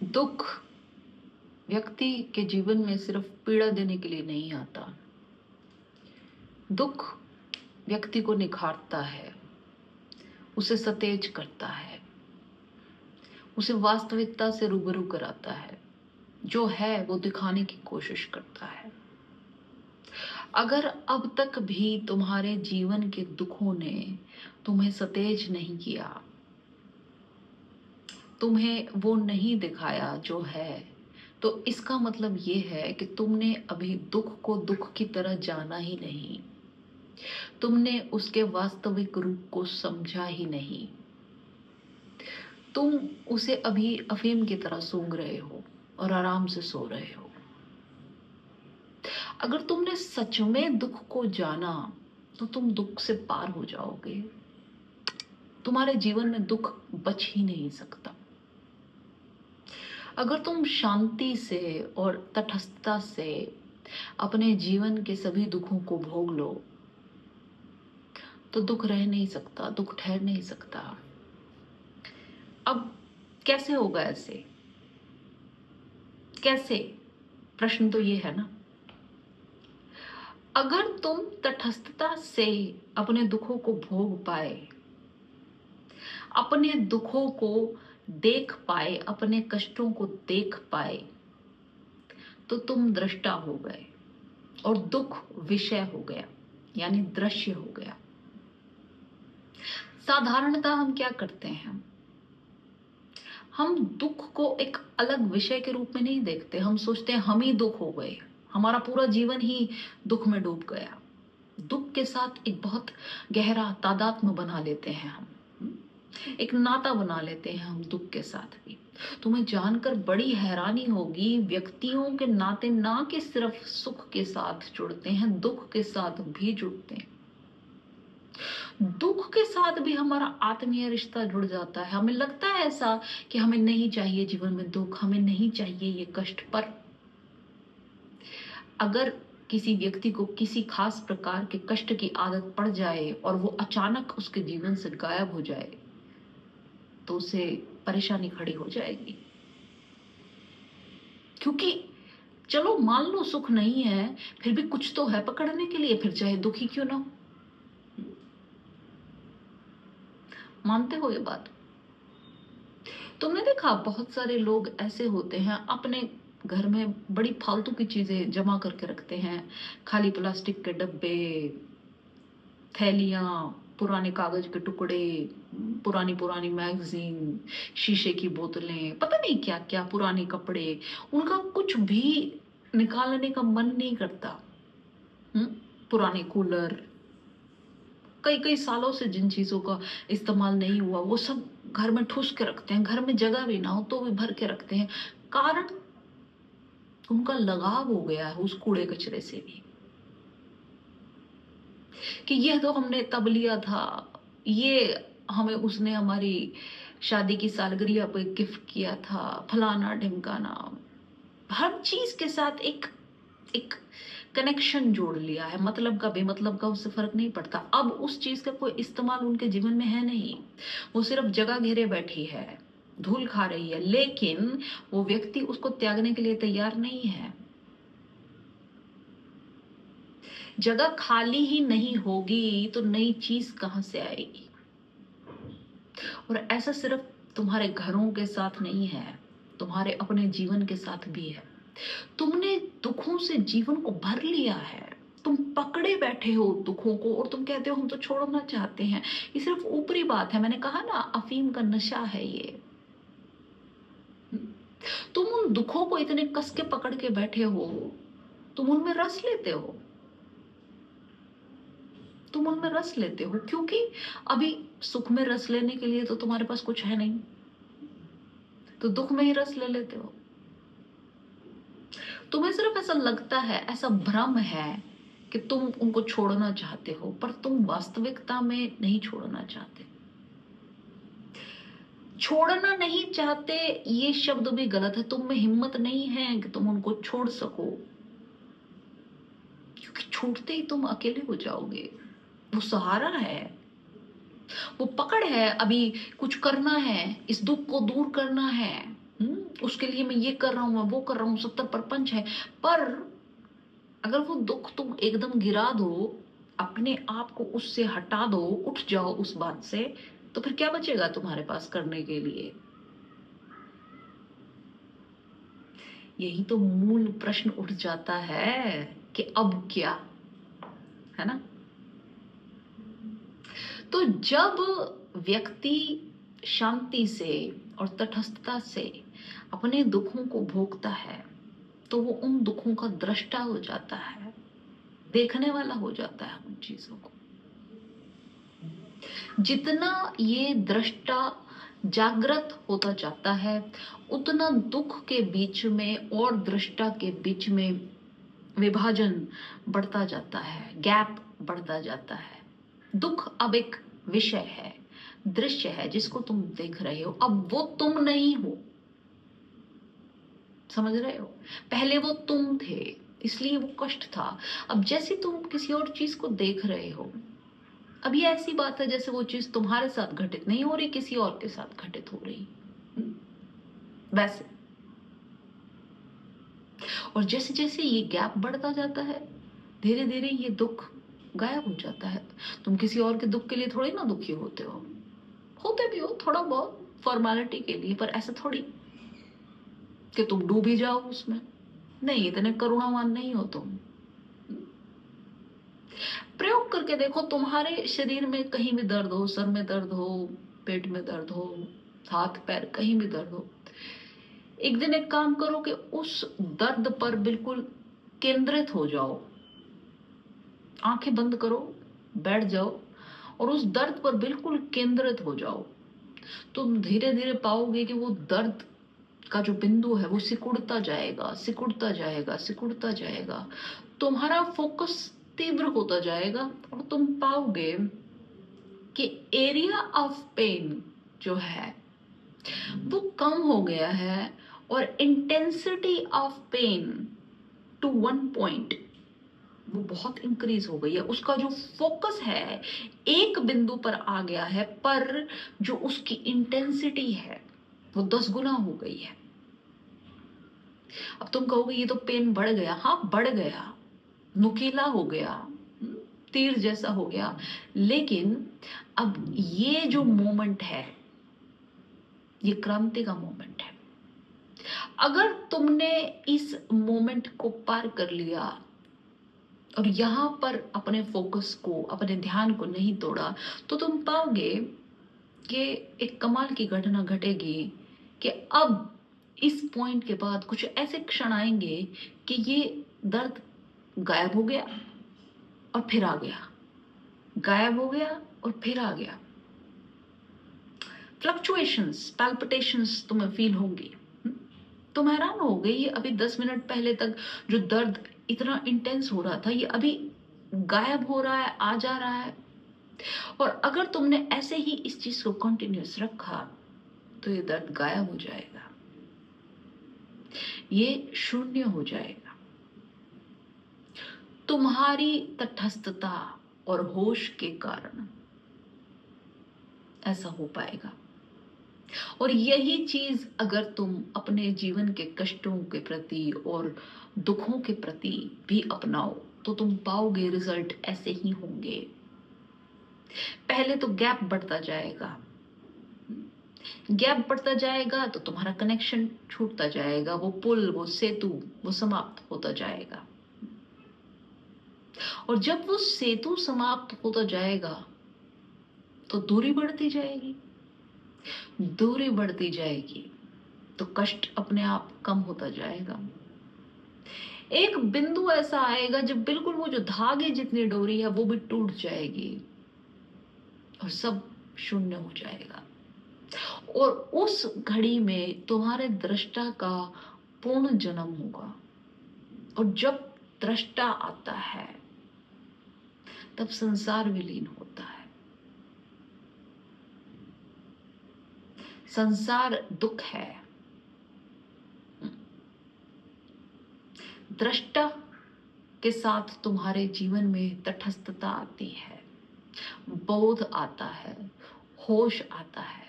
दुख व्यक्ति के जीवन में सिर्फ पीड़ा देने के लिए नहीं आता। दुख व्यक्ति को निखारता है, उसे सतेज करता है, उसे वास्तविकता से रूबरू कराता है। जो है वो दिखाने की कोशिश करता है। अगर अब तक भी तुम्हारे जीवन के दुखों ने तुम्हें सतेज नहीं किया, तुम्हें वो नहीं दिखाया जो है, तो इसका मतलब ये है कि तुमने अभी दुख को दुख की तरह जाना ही नहीं। तुमने उसके वास्तविक रूप को समझा ही नहीं। तुम उसे अभी अफीम की तरह सूंघ रहे हो और आराम से सो रहे हो। अगर तुमने सच में दुख को जाना तो तुम दुख से पार हो जाओगे। तुम्हारे जीवन में दुख बच ही नहीं सकता। अगर तुम शांति से और तटस्थता से अपने जीवन के सभी दुखों को भोग लो तो दुख रह नहीं सकता, दुख ठहर नहीं सकता। अब कैसे होगा ऐसे? कैसे? प्रश्न तो ये है ना। अगर तुम तटस्थता से अपने दुखों को भोग पाए, अपने दुखों को देख पाए, अपने कष्टों को देख पाए, तो तुम दृष्टा हो गए और दुख विषय हो गया, यानी दृश्य हो गया। साधारणतः हम क्या करते हैं? हम दुख को एक अलग विषय के रूप में नहीं देखते। हम सोचते हैं हम ही दुख हो गए, हमारा पूरा जीवन ही दुख में डूब गया। दुख के साथ एक बहुत गहरा तादात्म्य बना लेते हैं हम, एक नाता बना लेते हैं हम दुख के साथ भी। तुम्हें जानकर बड़ी हैरानी होगी, व्यक्तियों के नाते ना कि सिर्फ सुख के साथ जुड़ते हैं, दुख के साथ भी जुड़ते हैं। दुख के साथ भी हमारा आत्मीय रिश्ता जुड़ जाता है। हमें लगता है ऐसा कि हमें नहीं चाहिए जीवन में दुख, हमें नहीं चाहिए ये कष्ट। पर अगर किसी व्यक्ति को किसी खास प्रकार के कष्ट की आदत पड़ जाए और वो अचानक उसके जीवन से गायब हो जाए तो उसे परेशानी खड़ी हो जाएगी। क्योंकि चलो मान लो सुख नहीं है, फिर भी कुछ तो है पकड़ने के लिए, फिर चाहे दुखी क्यों ना हो। मानते हो ये बात? तुमने देखा बहुत सारे लोग ऐसे होते हैं, अपने घर में बड़ी फालतू की चीजें जमा करके रखते हैं। खाली प्लास्टिक के डब्बे, थैलियां, पुराने कागज के टुकड़े, पुरानी पुरानी मैगजीन, शीशे की बोतलें, पता नहीं क्या क्या, पुराने कपड़े। उनका कुछ भी निकालने का मन नहीं करता। पुराने कूलर, कई कई सालों से जिन चीजों का इस्तेमाल नहीं हुआ वो सब घर में ठूस के रखते हैं। घर में जगह भी ना हो तो भी भर के रखते हैं। कारण उनका लगाव हो गया है उस कूड़े कचरे से भी, कि यह तो हमने तब लिया था, ये हमें उसने हमारी शादी की सालगिरह पे गिफ्ट किया था, फलाना ढिमकाना। हर चीज के साथ एक एक कनेक्शन जोड़ लिया है, मतलब का बेमतलब का उससे फर्क नहीं पड़ता। अब उस चीज का कोई इस्तेमाल उनके जीवन में है नहीं, वो सिर्फ जगह घेरे बैठी है, धूल खा रही है, लेकिन वो व्यक्ति उसको त्यागने के लिए तैयार नहीं है। जगह खाली ही नहीं होगी तो नई चीज कहां से आएगी? और ऐसा सिर्फ तुम्हारे घरों के साथ नहीं है, तुम्हारे अपने जीवन के साथ भी है। तुमने दुखों से जीवन को भर लिया है, तुम पकड़े बैठे हो दुखों को और तुम कहते हो हम तो छोड़ना चाहते हैं। ये सिर्फ ऊपरी बात है। मैंने कहा ना, अफीम का नशा है ये। तुम उन दुखों को इतने कस के पकड़ के बैठे हो, तुम उनमें रस लेते हो, तुम उनमें रस लेते हो क्योंकि अभी सुख में रस लेने के लिए तो तुम्हारे पास कुछ है नहीं, तो दुख में ही रस ले लेते हो। तुम्हें सिर्फ ऐसा लगता है, ऐसा भ्रम है कि तुम उनको छोड़ना चाहते हो, पर तुम वास्तविकता में नहीं छोड़ना चाहते। छोड़ना नहीं चाहते ये शब्द भी गलत है। तुम में हिम्मत नहीं है कि तुम उनको छोड़ सको, क्योंकि छोड़ते ही तुम अकेले हो जाओगे। वो सहारा है, वो पकड़ है, अभी कुछ करना है, इस दुख को दूर करना है, उसके लिए मैं ये कर रहा हूँ, मैं वो कर रहा हूँ, 70 प्रपंच है। पर अगर वो दुख तुम एकदम गिरा दो, अपने आप को उससे हटा दो, उठ जाओ उस बात से, तो फिर क्या बचेगा तुम्हारे पास करने के लिए? यही तो मूल प्रश्न उठ जाता है कि अब क्या, है ना? तो जब व्यक्ति शांति से और तटस्थता से अपने दुखों को भोगता है, तो वो उन दुखों का दृष्टा हो जाता है, देखने वाला हो जाता है उन चीजों को। जितना ये दृष्टा जागृत होता जाता है, उतना दुख के बीच में और दृष्टा के बीच में विभाजन बढ़ता जाता है, गैप बढ़ता जाता है। दुख अब एक विषय है, दृश्य है जिसको तुम देख रहे हो, अब वो तुम नहीं हो। समझ रहे हो? पहले वो तुम थे, इसलिए वो कष्ट था। अब जैसे तुम किसी और चीज को देख रहे हो, अब ये ऐसी बात है जैसे वो चीज तुम्हारे साथ घटित नहीं हो रही, किसी और के साथ घटित हो रही। वैसे, और जैसे जैसे ये गैप बढ़ता जाता है, धीरे धीरे ये दुख गायब हो जाता है। तुम किसी और के दुख के लिए थोड़ी ना दुखी होते हो, होते भी हो थोड़ा बहुत फॉर्मेलिटी के लिए, पर ऐसा थोड़ी कि तुम डूब ही जाओ उसमें। नहीं, इतने करुणावान नहीं हो तुम। प्रयोग करके देखो, तुम्हारे शरीर में कहीं भी दर्द हो, सर में दर्द हो, पेट में दर्द हो, हाथ पैर कहीं भी दर्द हो, एक दिन एक काम करो कि उस दर्द पर बिल्कुल केंद्रित हो जाओ, आंखें बंद करो, बैठ जाओ और उस दर्द पर बिल्कुल केंद्रित हो जाओ। तुम धीरे धीरे पाओगे कि वो दर्द का जो बिंदु है वो सिकुड़ता जाएगा, सिकुड़ता जाएगा, सिकुड़ता जाएगा। तुम्हारा फोकस तीव्र होता जाएगा और तुम पाओगे कि एरिया ऑफ पेन जो है वो कम हो गया है और intensity of pain to one point वो बहुत इंक्रीज हो गई है। उसका जो फोकस है एक बिंदु पर आ गया है, पर जो उसकी इंटेंसिटी है वो 10 गुना हो गई है। अब तुम कहोगे ये तो पेन बढ़ गया। हाँ, बढ़ गया, नुकीला हो गया, तीर जैसा हो गया। लेकिन अब ये जो मोमेंट है, ये क्रांति का मोमेंट है। अगर तुमने इस मोमेंट को पार कर लिया और यहां पर अपने फोकस को, अपने ध्यान को नहीं तोड़ा, तो तुम पाओगे कि एक कमाल की घटना घटेगी कि अब इस पॉइंट के बाद कुछ ऐसे क्षण आएंगे कि ये दर्द गायब हो गया और फिर आ गया, गायब हो गया और फिर आ गया। फ्लक्चुएशंस, पैल्पिटेशंस तुम्हें फील होंगी। तुम हैरान हो गई, ये अभी 10 मिनट पहले तक जो दर्द इतना इंटेंस हो रहा था, ये अभी गायब हो रहा है, आ जा रहा है। और अगर तुमने ऐसे ही इस चीज को कंटिन्यूस रखा तो ये दर्द गायब हो जाएगा, ये शून्य हो जाएगा। तुम्हारी तटस्थता और होश के कारण ऐसा हो पाएगा। और यही चीज अगर तुम अपने जीवन के कष्टों के प्रति और दुखों के प्रति भी अपनाओ तो तुम पाओगे रिजल्ट ऐसे ही होंगे। पहले तो गैप बढ़ता जाएगा, गैप बढ़ता जाएगा तो तुम्हारा कनेक्शन छूटता जाएगा, वो पुल, वो सेतु, वो समाप्त होता जाएगा। और जब वो सेतु समाप्त होता जाएगा तो दूरी बढ़ती जाएगी, दूरी बढ़ती जाएगी तो कष्ट अपने आप कम होता जाएगा। एक बिंदु ऐसा आएगा जब बिल्कुल वो जो धागे जितनी डोरी है वो भी टूट जाएगी और सब शून्य हो जाएगा। और उस घड़ी में तुम्हारे दृष्टा का पूर्ण जन्म होगा। और जब दृष्टा आता है तब संसार विलीन होता है। संसार दुख है, दृष्टा के साथ तुम्हारे जीवन में तटस्थता आती है, बोध आता है, होश आता है।